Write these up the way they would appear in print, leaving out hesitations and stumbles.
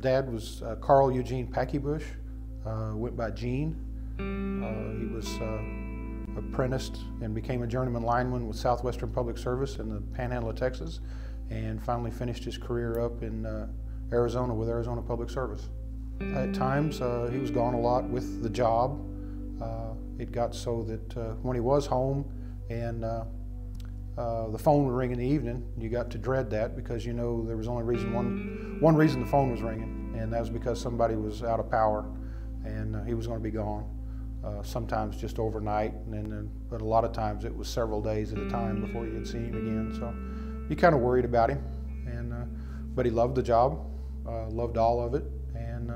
Dad was Carl Eugene Packybush, went by Gene. He was apprenticed and became a journeyman lineman with Southwestern Public Service in the Panhandle of Texas, and finally finished his career up in Arizona with Arizona Public Service. At times he was gone a lot with the job. It got so that when he was home and the phone would ring in the evening, you got to dread that, because you know there was only one reason the phone was ringing, and that was because somebody was out of power and he was going to be gone. Sometimes just overnight, but a lot of times it was several days at a time before you could see him again. So you kind of worried about him, but he loved the job, loved all of it, and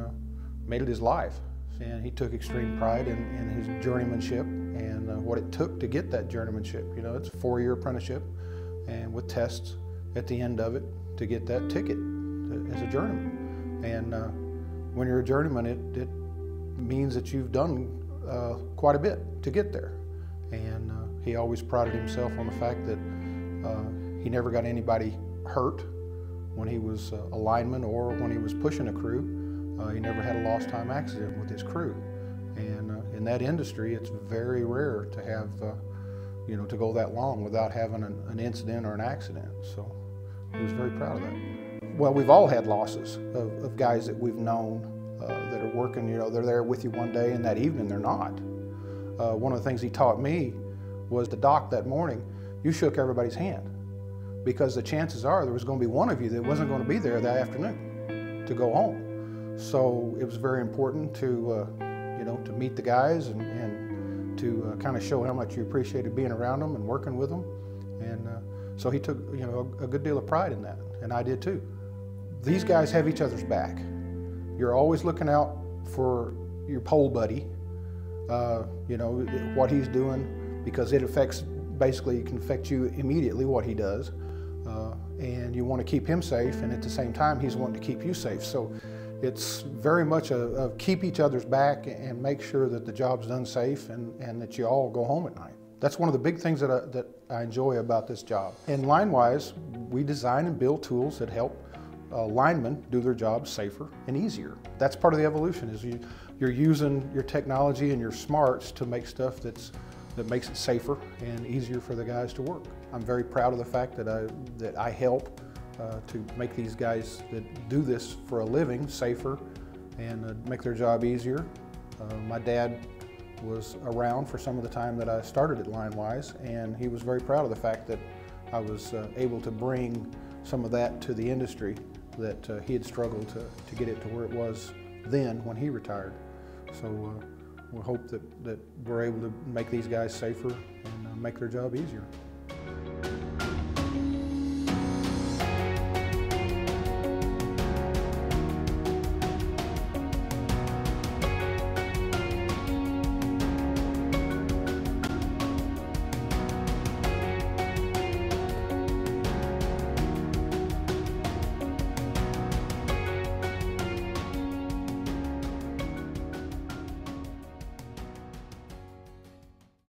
made it his life. And he took extreme pride in his journeymanship and what it took to get that journeymanship. You know, it's a 4-year apprenticeship, and with tests at the end of it to get that ticket as a journeyman. And when you're a journeyman, it means that you've done quite a bit to get there. And he always prided himself on the fact that he never got anybody hurt when he was a lineman or when he was pushing a crew. He never had a lost time accident with his crew. And in that industry, it's very rare to have, you know, to go that long without having an incident or an accident. So he was very proud of that. Well, we've all had losses of guys that we've known that are working, you know, they're there with you one day and that evening they're not. One of the things he taught me was the dock that morning, you shook everybody's hand, because the chances are there was going to be one of you that wasn't going to be there that afternoon to go home. So it was very important to, you know, to meet the guys and to kind of show how much you appreciated being around them and working with them. And so he took, you know, a good deal of pride in that, and I did too. These guys have each other's back. You're always looking out for your pole buddy, you know, what he's doing, because it basically can affect you immediately what he does. And you want to keep him safe, and at the same time he's wanting to keep you safe. So it's very much a keep each other's back and make sure that the job's done safe and that you all go home at night. That's one of the big things that I enjoy about this job. In LineWise, we design and build tools that help linemen do their jobs safer and easier. That's part of the evolution, is you're using your technology and your smarts to make stuff that makes it safer and easier for the guys to work. I'm very proud of the fact that I help to make these guys that do this for a living safer and make their job easier. My dad was around for some of the time that I started at LineWise, and he was very proud of the fact that I was able to bring some of that to the industry that he had struggled to get it to where it was then when he retired. So we hope that we're able to make these guys safer and make their job easier.